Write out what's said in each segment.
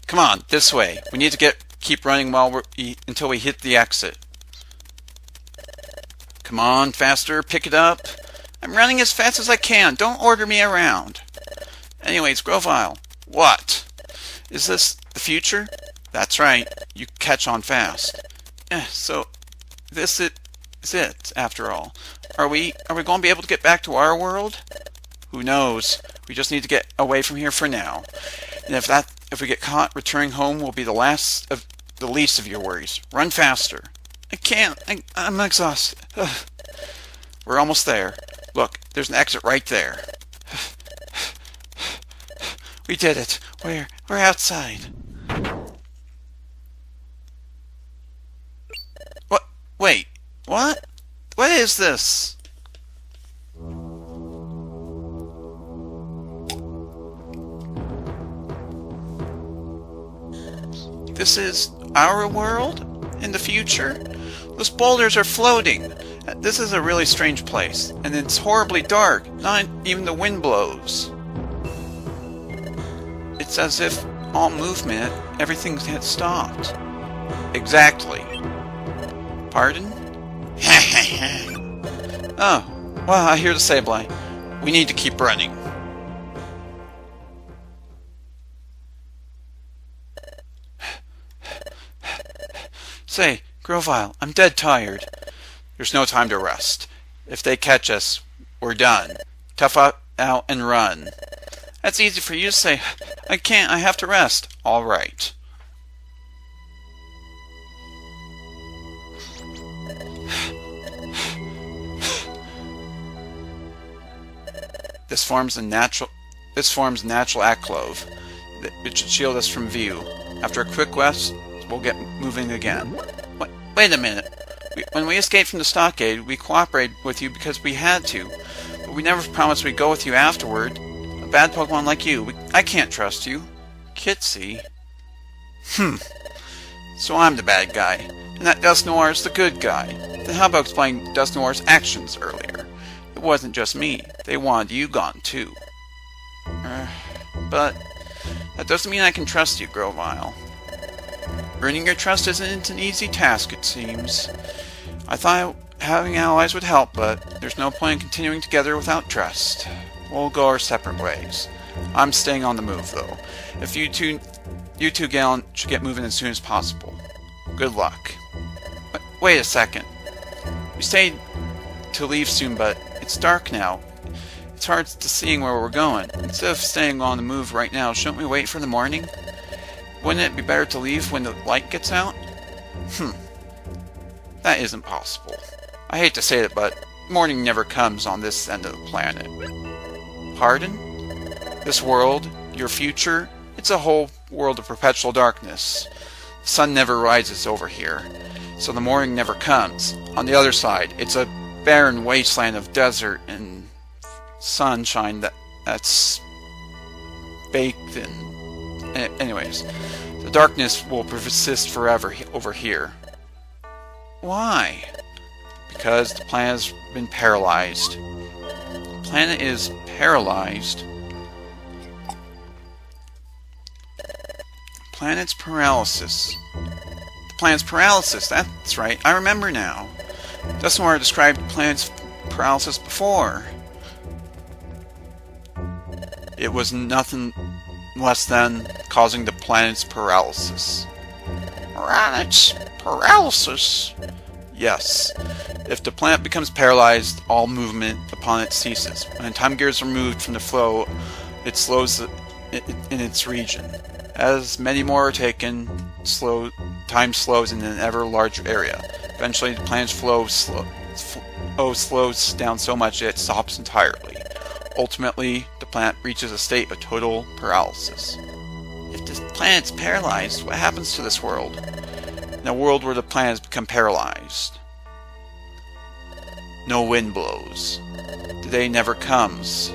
Come on, this way. We need to keep running until we hit the exit. Come on, faster, pick it up. I'm running as fast as I can. Don't order me around. Anyways, Grovyle, what? Is this the future? That's right. You catch on fast. So this is it after all. Are we going to be able to get back to our world? Who knows? We just need to get away from here for now. And if we get caught, returning home will be the least of your worries. Run faster. I can't. I'm exhausted. We're almost there. Look, there's an exit right there. We did it. We're outside. What? Wait. What? What is this? This is our world? In the future? Those boulders are floating. This is a really strange place, and it's horribly dark. Not even the wind blows. It's as if all movement, everything had stopped. Exactly. Pardon? Oh, well, I hear the Sableye. We need to keep running. Say, Grovyle, I'm dead tired. There's no time to rest. If they catch us, we're done. Tough out and run. That's easy for you to say. I can't, I have to rest. All right. This forms natural alcove. It should shield us from view. After a quick rest, we'll get moving again. Wait a minute. When we escaped from the stockade, we cooperated with you because we had to. But we never promised we'd go with you afterward. A bad Pokemon like you, I can't trust you. Kitsy? So I'm the bad guy, and that Dusknoir's the good guy. Then how about explaining Dusknoir's actions earlier? It wasn't just me. They wanted you gone too. But that doesn't mean I can trust you, Grovyle. Earning your trust isn't an easy task, it seems. I thought having allies would help, but there's no point in continuing together without trust. We'll go our separate ways. I'm staying on the move, though. If you two Galen should get moving as soon as possible. Good luck. Wait a second. We stayed to leave soon, but it's dark now. It's hard to seeing where we're going. Instead of staying on the move right now, shouldn't we wait for the morning? Wouldn't it be better to leave when the light gets out? That isn't possible. I hate to say it, but morning never comes on this end of the planet. Pardon? This world, your future, it's a whole world of perpetual darkness. The sun never rises over here, so the morning never comes. On the other side, it's a barren wasteland of desert and sunshine that's baked in. Anyways, the darkness will persist forever over here. Why? Because the planet has been paralyzed. The planet is paralyzed. Planet's paralysis. The planet's paralysis, that's right, I remember now. Dusknoir described the planet's paralysis before. It was nothing less than causing the planet's paralysis. Planet's paralysis? Yes. If the planet becomes paralyzed, all movement upon it ceases. When time gears are removed from the flow, it slows in its region. As many more are taken, time slows in an ever larger area. Eventually, the planet's flow slows down so much that it stops entirely. Ultimately, the planet reaches a state of total paralysis. If the planet's paralyzed, what happens to this world? In a world where the planet has become paralyzed, no wind blows. The day never comes.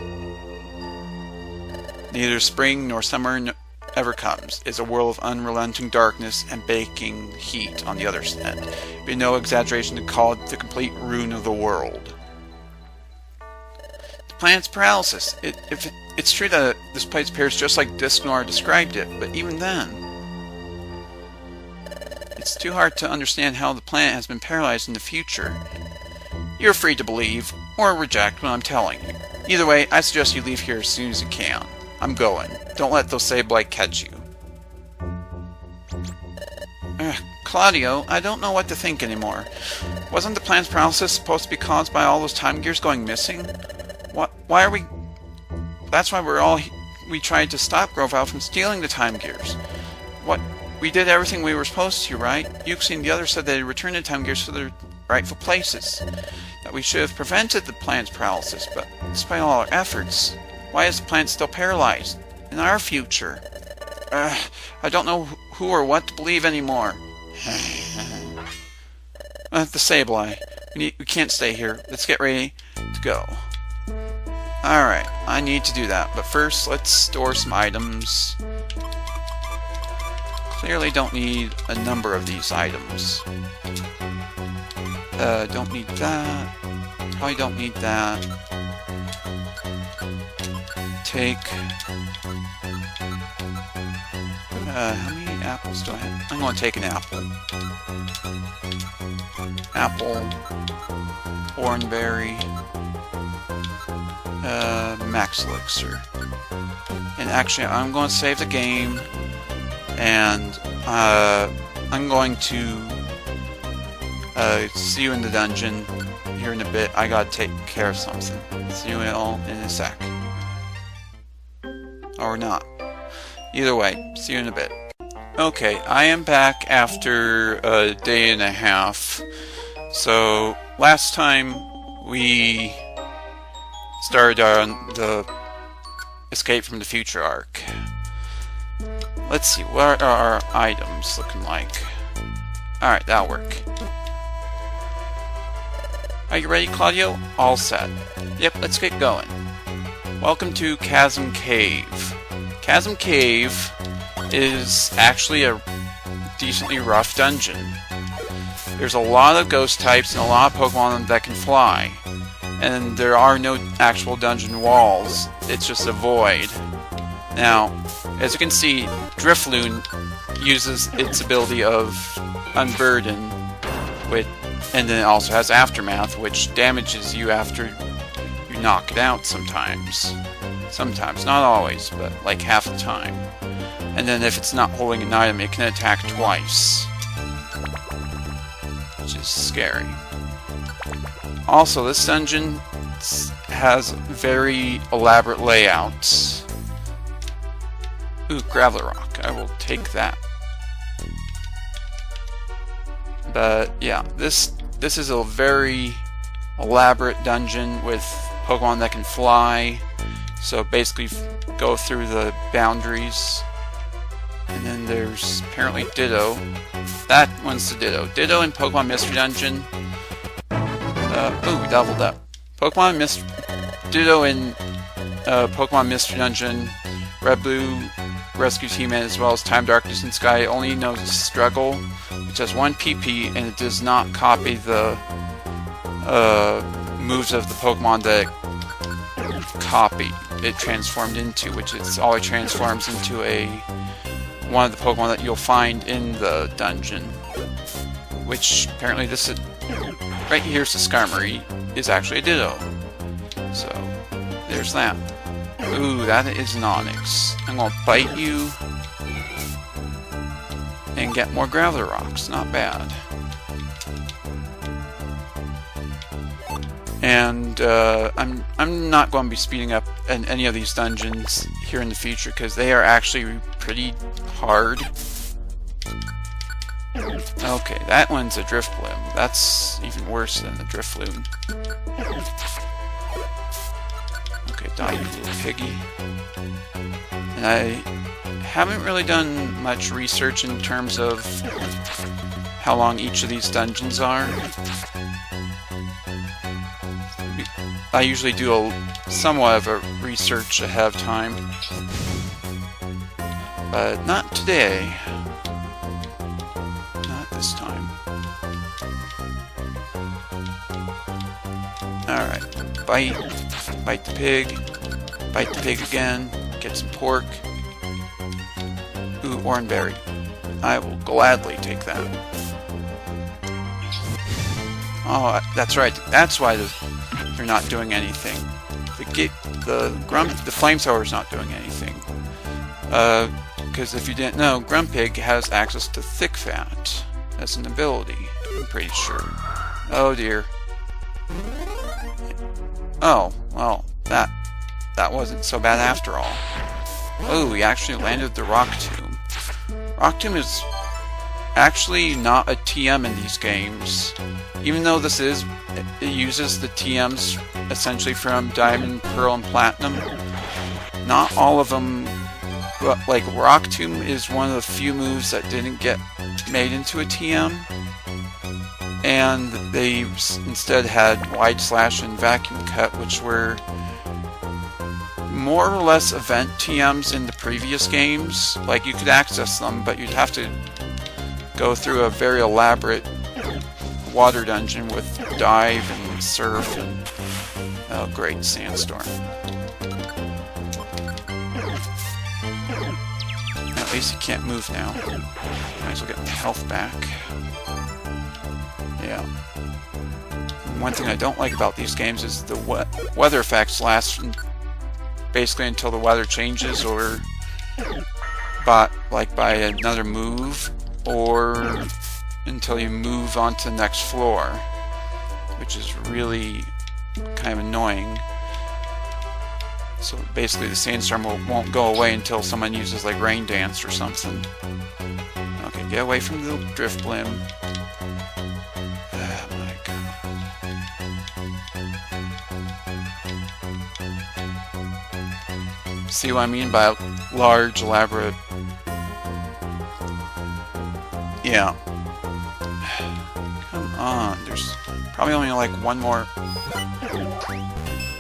Neither spring nor summer ever comes. It's a world of unrelenting darkness and baking heat on the other end. It'd be no exaggeration to call it the complete ruin of the world. The planet's paralysis. It's true that this place appears just like Dusknoir described it, but even then, It's too hard to understand how the planet has been paralyzed in the future. You're free to believe or reject what I'm telling you. Either way, I suggest you leave here as soon as you can. I'm going. Don't let those Sableye catch you. Claudio, I don't know what to think anymore. Wasn't the planet's paralysis supposed to be caused by all those time gears going missing? Why are we... That's why we tried to stop Grovyle from stealing the time gears. We did everything we were supposed to, right? Yuxi and the others said they'd return the time gears to their rightful places. That we should have prevented the planet's paralysis, but despite all our efforts, why is the planet still paralyzed? In our future? I don't know who or what to believe anymore. The Sableye. We can't stay here. Let's get ready to go. Alright, I need to do that, but first let's store some items. Clearly don't need a number of these items. Don't need that. Probably don't need that. Take... how many apples do I have? I'm going to take an apple. Apple. Oranberry. Max Elixir. And actually, I'm going to save the game. And I'm going to see you in the dungeon here in a bit. I gotta take care of something. See you all in a sec. Or not. Either way, see you in a bit. Okay, I am back after a day and a half. So, last time we started on the Escape from the Future arc. Let's see, what are our items looking like? Alright, that'll work. Are you ready, Claudio? All set. Yep, let's get going. Welcome to Chasm Cave. Chasm Cave is actually a decently rough dungeon. There's a lot of ghost types and a lot of Pokemon that can fly. And there are no actual dungeon walls. It's just a void. Now, as you can see, Drifloon uses its ability of Unburden, and then it also has Aftermath, which damages you after you knock it out sometimes. Sometimes, not always, but like half the time. And then if it's not holding an item, it can attack twice. Which is scary. Also, this dungeon has very elaborate layouts. Ooh, Graveler Rock. I will take that. But yeah, this is a very elaborate dungeon with Pokemon that can fly. So basically go through the boundaries. And then there's apparently Ditto. That one's the Ditto. Ditto in Pokemon Mystery Dungeon. Ooh, we doubled up. Ditto in Pokemon Mystery Dungeon. Red Blue rescues He-Man as well as Time, Darkness, and Sky. It only knows Struggle, which has 1 PP, and it does not copy the moves of the Pokemon that it transformed into, which is all it transforms into one of the Pokemon that you'll find in the dungeon. Which apparently this is right here's the Skarmory is actually a Ditto. So there's that. Ooh, that is an Onix. I'm gonna bite you and get more Graveler Rocks. Not bad. And I'm not going to be speeding up in any of these dungeons here in the future because they are actually pretty hard. Okay, that one's a Drifblim. That's even worse than the Drifloon. Okay, die, you little piggy. And I haven't really done much research in terms of how long each of these dungeons are. I usually do somewhat of a research ahead of time, but not today. Not this time. Alright, bite the pig again, get some pork. Ooh, Oranberry. I will gladly take that. Oh, that's right. That's why they're not doing anything. The flamethrower's not doing anything. Because if you didn't know, Grumpig has access to Thick Fat as an ability. I'm pretty sure. Oh dear. Oh, well, that wasn't so bad after all. Oh, we actually landed the Rock Tomb. Rock Tomb is actually not a TM in these games. Even though it uses the TMs essentially from Diamond, Pearl, and Platinum, not all of them, like Rock Tomb is one of the few moves that didn't get made into a TM, and they instead had Wide Slash and Vacuum Cut, which were more or less event TMs in the previous games. Like, you could access them, but you'd have to go through a very elaborate water dungeon with dive and surf and oh great, sandstorm. At least he can't move now. Might as well get my health back. Yeah. And one thing I don't like about these games is the weather effects last basically until the weather changes, or by another move, or until you move on to the next floor, which is really kind of annoying. So basically the sandstorm won't go away until someone uses like Rain Dance or something. Okay, get away from the Drift Blim. Oh my god. See what I mean by large, elaborate... Yeah. Come on, there's probably only like one more.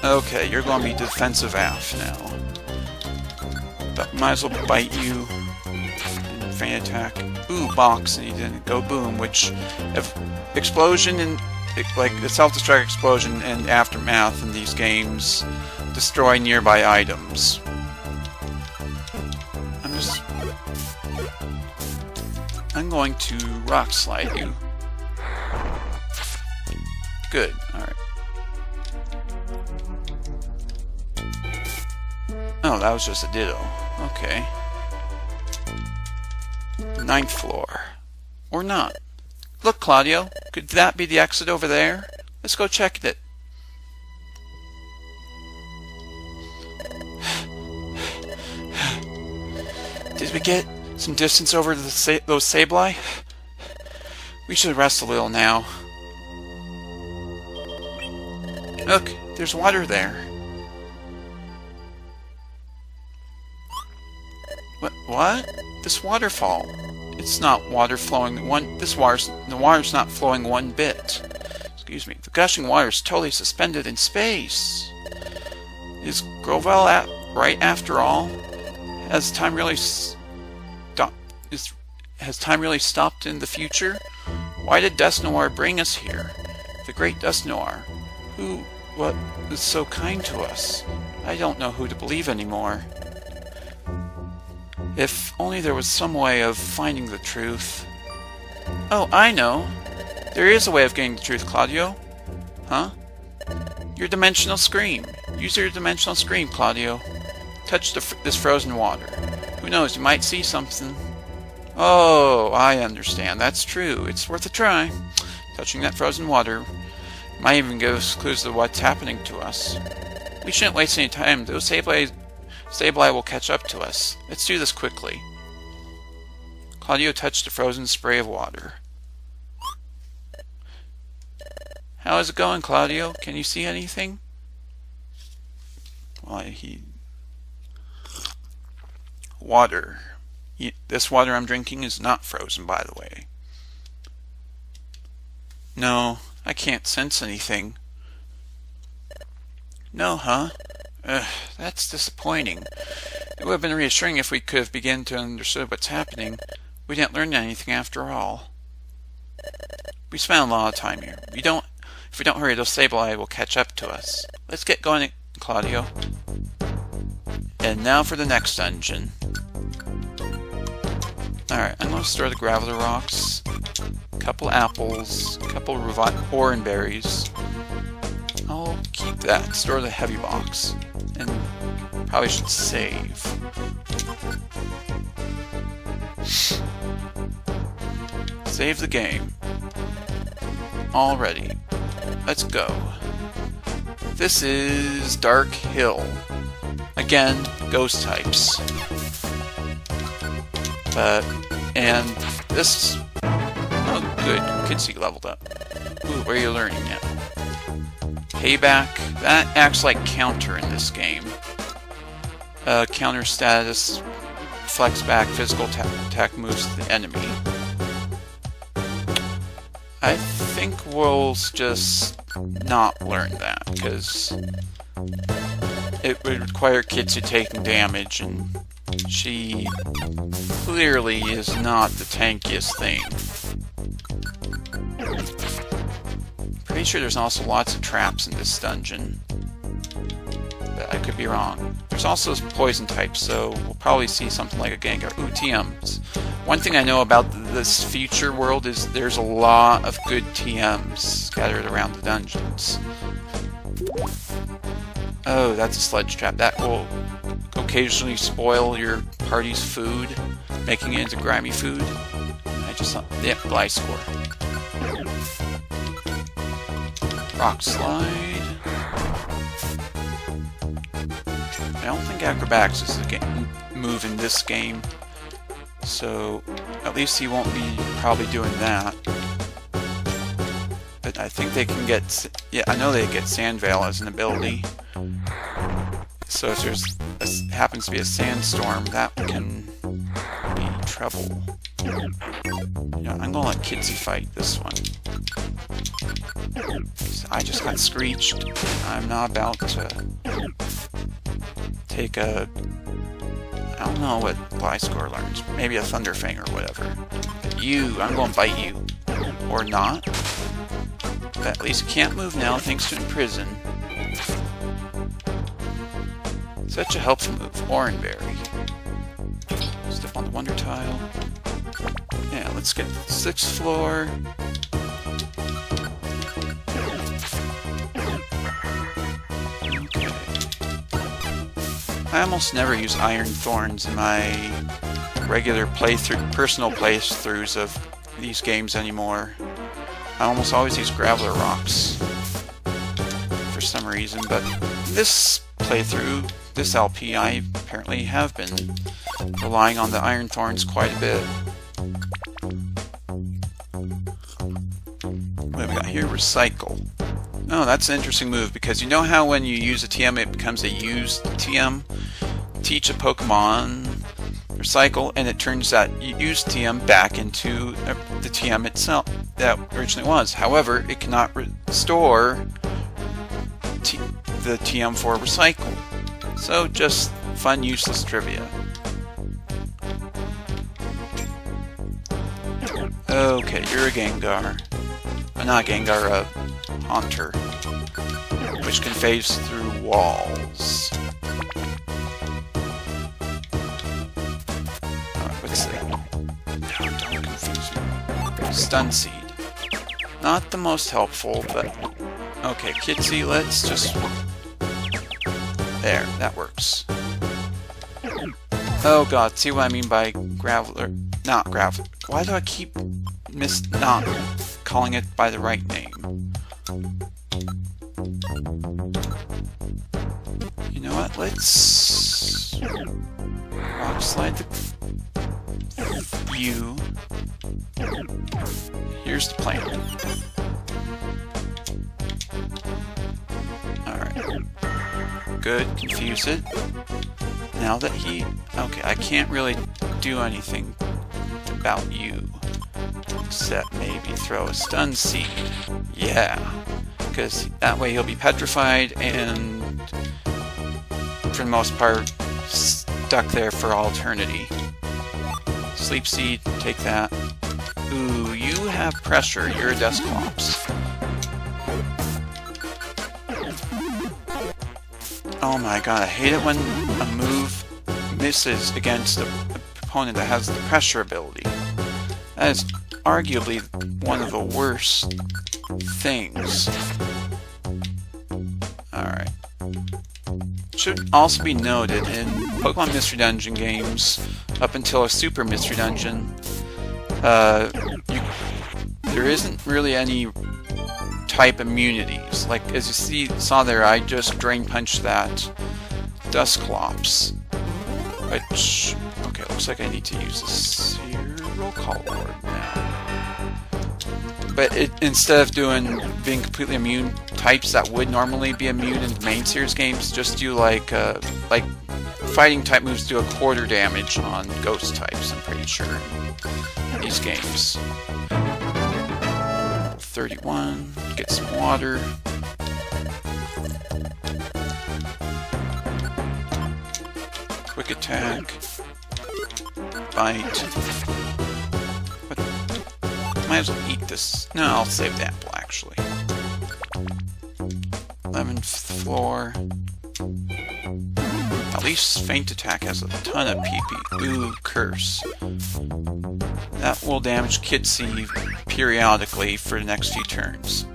Okay, you're going to be defensive AF now. But might as well bite you and feint attack. Ooh, box, and he didn't go boom, which if explosion and like the self-destruct explosion and aftermath in these games destroy nearby items. I'm going to rock slide you. Good, alright. Oh, that was just a ditto. Okay. 9th floor. Or not. Look, Claudio, could that be the exit over there? Let's go check it. Did we get some distance over to those Sableye? We should rest a little now. Look, there's water there. What? This waterfall. It's not water flowing the water's not flowing one bit. Excuse me. The gushing water is totally suspended in space. Is Grovyle right after all? Has time really stopped in the future? Why did Dusknoir bring us here? The great Dusknoir. What is so kind to us? I don't know who to believe anymore. If only there was some way of finding the truth. Oh, I know. There is a way of getting the truth, Claudio. Huh? Your dimensional screen. Use your dimensional screen, Claudio. Touch this frozen water. Who knows, you might see something. Oh, I understand. That's true. It's worth a try. Touching that frozen water might even give us clues to what's happening to us. We shouldn't waste any time. Those Sableye will catch up to us. Let's do this quickly. Claudio touched the frozen spray of water. How is it going, Claudio? Can you see anything? Well, water. This water I'm drinking is not frozen, by the way. No, I can't sense anything. No, huh? That's disappointing. It would have been reassuring if we could have begun to understand what's happening. We didn't learn anything after all. We spent a lot of time here. If we don't hurry, those Sableye will catch up to us. Let's get going, Claudio. And now for the next dungeon. Alright, I'm gonna store the Graveler Rocks, a couple apples, a couple orange berries. I'll keep that, store the heavy box, and probably should save. Save the game. Already. Let's go. This is Dark Hill. Again, ghost types. And this... Oh, good. Kitsy leveled up. Ooh, where are you learning now? Payback. That acts like counter in this game. Counter status. Flex back. Physical attack moves to the enemy. I think we'll just not learn that, because it would require Kitsy taking damage, and she clearly is not the tankiest thing. Pretty sure there's also lots of traps in this dungeon, but I could be wrong. There's also poison types, so we'll probably see something like a Gengar. Ooh, TMs. One thing I know about this future world is there's a lot of good TMs scattered around the dungeons. Oh, that's a sledge trap. That will occasionally spoil your party's food, making it into grimy food. I just saw... Yep, Gliscor. Rock Slide. I don't think Acrobatics is the move in this game, so at least he won't be probably doing that. But I think they can get... Yeah, I know they get Sand Veil as an ability. So if there's happens to be a sandstorm, that can be trouble. You know, I'm gonna let Kitsy fight this one. I just got screeched. I'm not about to take a... I don't know what Gliscor learns. Maybe a Thunderfang or whatever. But you, I'm gonna bite you. Or not. But at least it can't move now thanks to Imprison. Such a helpful move. Oranberry. Step on the Wonder Tile. Yeah, let's get the 6th floor. Okay. I almost never use Iron Thorns in my regular personal playthroughs of these games anymore. I almost always use Graveler Rocks for some reason, but this playthrough, this LP, I apparently have been relying on the Iron Thorns quite a bit. What have we got here? Recycle. Oh, that's an interesting move, because you know how when you use a TM it becomes a used TM? Teach a Pokemon Recycle, and it turns that used TM back into the TM itself that originally was. However, it cannot restore the TM for Recycle. So, just fun, useless trivia. Okay, you're a Gengar. Not a Gengar, a Haunter, which can phase through walls. Alright, what's that? No, don't confuse me. Stun Seed. Not the most helpful, but... Okay, Kitsy, let's just... There, that works. Oh god, see what I mean by Graveler... Not Graveler. Why do I keep not calling it by the right name? You know what, let's... Rock Slide the... You. Here's the plan. Alright. Good, confuse it. Now that he... Okay, I can't really do anything about you. Except maybe throw a Stun Seed. Yeah. Because that way he'll be petrified and for the most part stuck there for all eternity. Sleep Seed, take that. Ooh, you have pressure. You're a Dusclops. Oh my god, I hate it when a move misses against a opponent that has the pressure ability. That is arguably one of the worst things. Alright. Should also be noted, in Pokemon Mystery Dungeon games, up until a Super Mystery Dungeon, there isn't really any type immunities. Like, as you saw there, I just Drain Punched that Dusclops, which, okay, looks like I need to use this Roll Call Ward now. But instead of being completely immune types that would normally be immune in main series games, just do like fighting type moves do a quarter damage on ghost types, I'm pretty sure, in these games. 31, get some water. Quick attack. Bite. Might as well eat this. No, I'll save the apple, actually. 11th floor. At least Feint Attack has a ton of PP. Ooh, Curse. That will damage Kitsy periodically for the next few turns.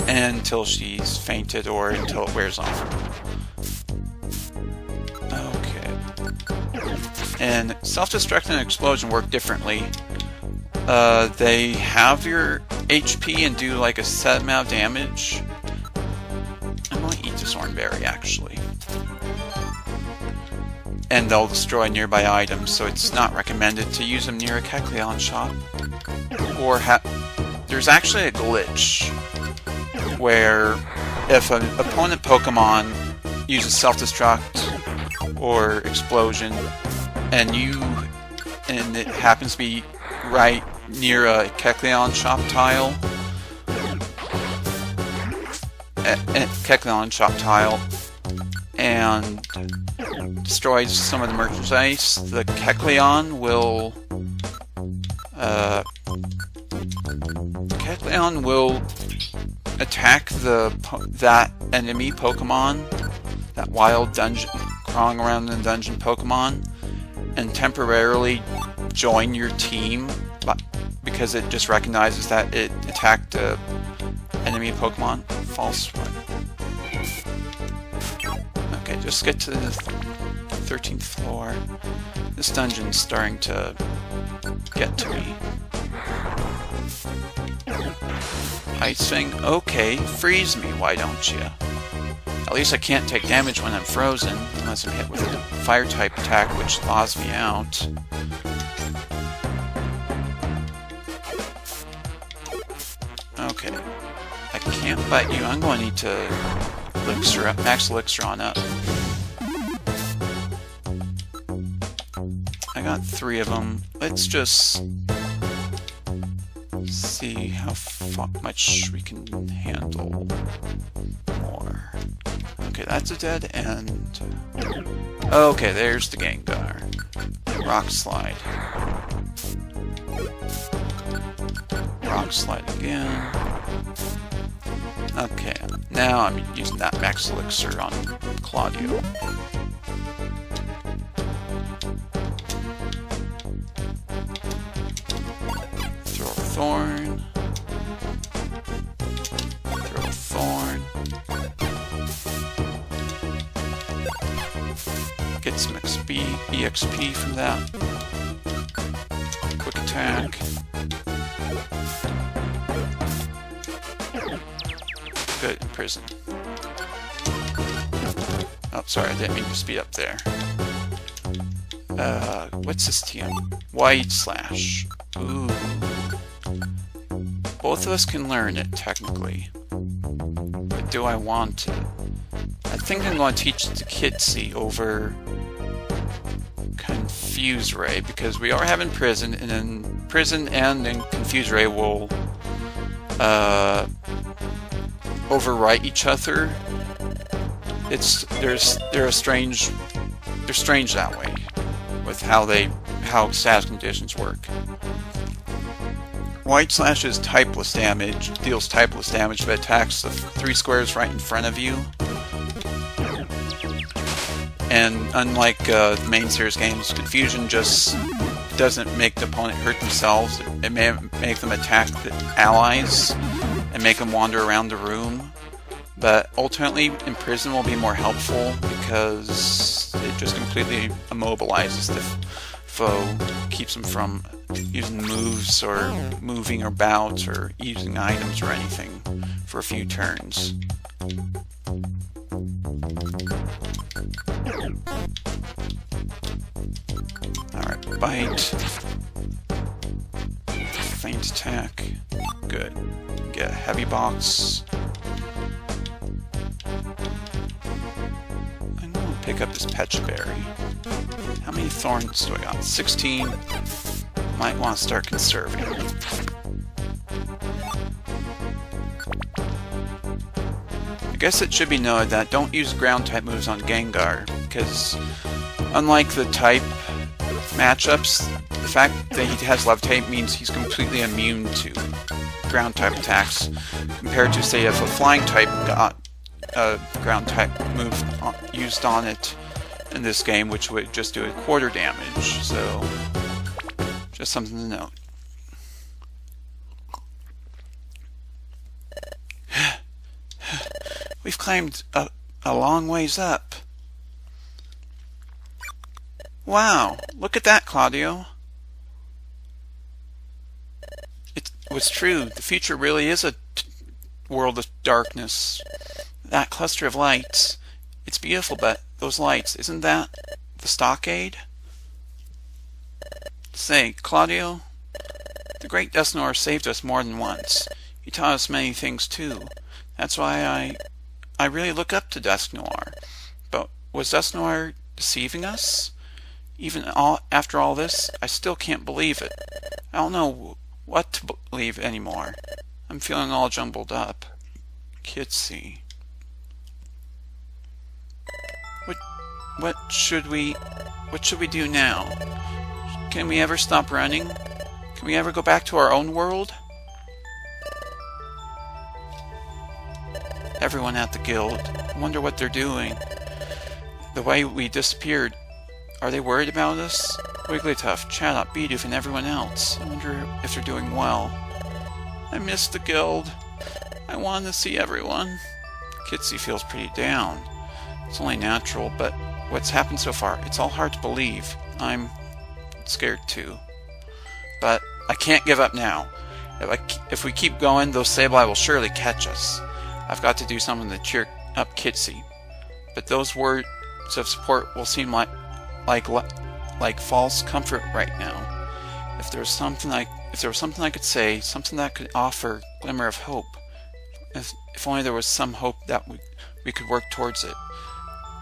Until she's fainted or until it wears off. Okay. And Self-Destruct and Explosion work differently. They have your HP and do like a set amount of damage. I'm going to eat this Oranberry, actually. And they'll destroy nearby items, so it's not recommended to use them near a Kecleon shop. Or there's actually a glitch where if an opponent Pokemon uses Self-Destruct or Explosion, and it happens to be right near a Kecleon shop tile, and destroys some of the merchandise, the Kecleon will attack that enemy Pokemon, that wild dungeon crawling around in the dungeon Pokemon, and temporarily join your team because it just recognizes that it attacked the enemy Pokemon. False swipe. Okay, just get to the 13th floor. This dungeon's starting to get to me. Ice Fang, okay, freeze me, why don't you? At least I can't take damage when I'm frozen, unless I'm hit with a fire-type attack, which thaws me out. Okay, I can't bite you. I'm going to need to max Elixir on up. I got 3 of them. Let's just see how much we can handle more. Okay, that's a dead end. Okay, there's the Gengar. Rock Slide. Rock Slide again. Okay, now I'm using that max elixir on Claudio. Throw a Thorn. Throw a Thorn. Get some EXP from that. Quick attack. Good, prison. Oh, sorry, I didn't mean to speed up there. What's this TM? White Slash. Ooh. Both of us can learn it, technically. But do I want to? I think I'm going to teach it to Kitsy over Confuse Ray, because we are having Prison, and then Prison and then Confuse Ray will overwrite each other. They're strange that way with how status conditions work. White Slash is typeless damage, deals typeless damage, but attacks the 3 squares right in front of you. And unlike main series games, confusion just doesn't make the opponent hurt themselves. It may make them attack the allies and make them wander around the room. But ultimately, Imprison will be more helpful because it just completely immobilizes the foe, keeps them from using moves or moving about or using items or anything for a few turns. Alright, bite. Feint attack. Good. Get a heavy box. I'm gonna pick up this Petch Berry. How many thorns do I got? 16. Might want to start conserving. I guess it should be noted that don't use ground type moves on Gengar, because unlike the type matchups, the fact that he has Levitate means he's completely immune to ground type attacks, compared to, say, if a flying type got a ground type move used on it in this game, which would just do a quarter damage. So just something to note. We've climbed a long ways up. Wow, look at that, Claudio. It was true. The future really is a world of darkness. That cluster of lights, it's beautiful, but those lights, isn't that the stockade? Say, Claudio, the great Dusknoir saved us more than once. He taught us many things too. That's why I really look up to Dusknoir. But was Dusknoir deceiving us? Even after all this, I still can't believe it. I don't know what to believe anymore. I'm feeling all jumbled up. Kitsy. What should we do now? Can we ever stop running? Can we ever go back to our own world? Everyone at the guild. I wonder what they're doing. The way we disappeared. Are they worried about us? Wigglytuff, Chatot, Bidoof, and everyone else. I wonder if they're doing well. I miss the guild. I want to see everyone. Kitsy feels pretty down. It's only natural, but what's happened so far, it's all hard to believe. I'm scared too. But I can't give up now. If we keep going, those Sableye will surely catch us. I've got to do something to cheer up Kitsy. But those words of support will seem like false comfort right now. If there was something I could say, something that could offer a glimmer of hope. If only there was some hope that we could work towards it.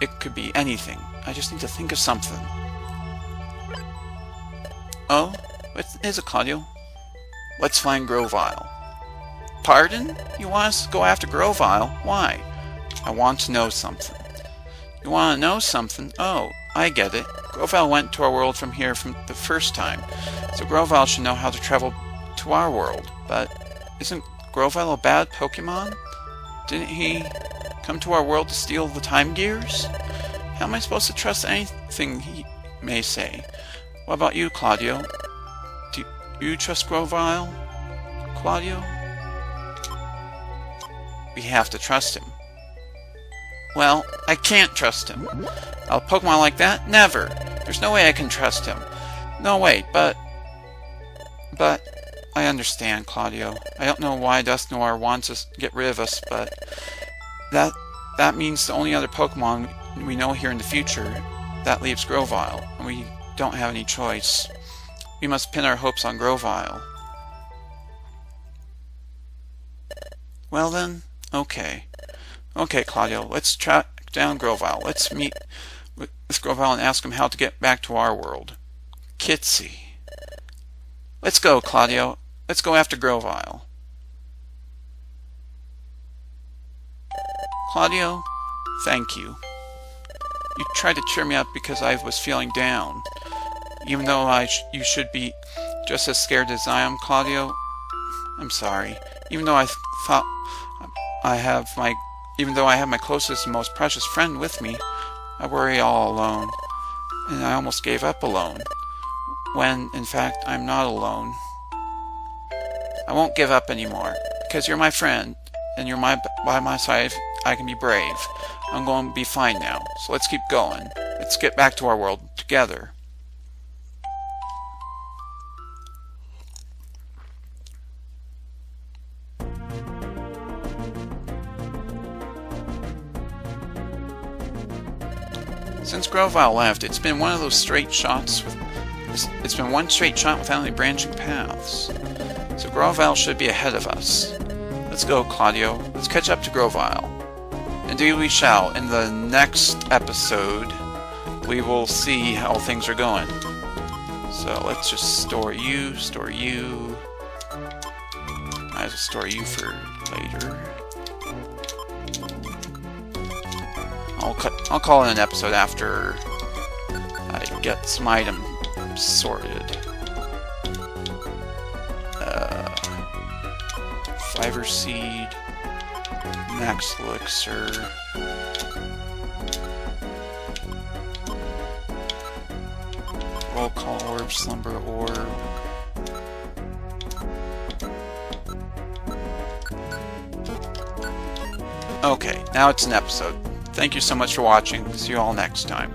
It could be anything. I just need to think of something. Oh, what is it, Claudio? Let's find Grovyle. Pardon? You want us to go after Grovyle? Why? I want to know something. You want to know something? Oh, I get it. Grovyle went to our world from here from the first time, so Grovyle should know how to travel to our world. But isn't Grovyle a bad Pokemon? Didn't he come to our world to steal the Time Gears? How am I supposed to trust anything he may say? What about you, Claudio? Do you trust Grovyle? Claudio? We have to trust him. Well, I can't trust him. A Pokemon like that? Never. There's no way I can trust him. No, wait, but I understand, Claudio. I don't know why Dusknoir wants us to get rid of us, but that means the only other Pokemon we know here in the future, that leaves Grovyle, and we don't have any choice. We must pin our hopes on Grovyle. Well then, okay. Okay, Claudio, let's track down Grovyle. Let's meet with Grovyle and ask him how to get back to our world. Kitsy. Let's go, Claudio. Let's go after Grovyle. Claudio, thank you. You tried to cheer me up because I was feeling down. Even though you should be just as scared as I am, Claudio. I'm sorry. Even though I have my closest and most precious friend with me, I worry all alone, and I almost gave up alone, when, in fact, I'm not alone. I won't give up anymore, because you're my friend, and you're by my side. I can be brave. I'm going to be fine now, so let's keep going. Let's get back to our world together. Since Grovyle left, it's been one straight shot without any branching paths. So Grovyle should be ahead of us. Let's go, Claudio. Let's catch up to Grovyle. Indeed we shall. In the next episode, we will see how things are going. So let's just store you. Might as well store you for later. I'll call it an episode after I get some items sorted. Fiber Seed, Max Elixir, Roll Call Orb, Slumber Orb. Okay, now it's an episode. Thank you so much for watching. See you all next time.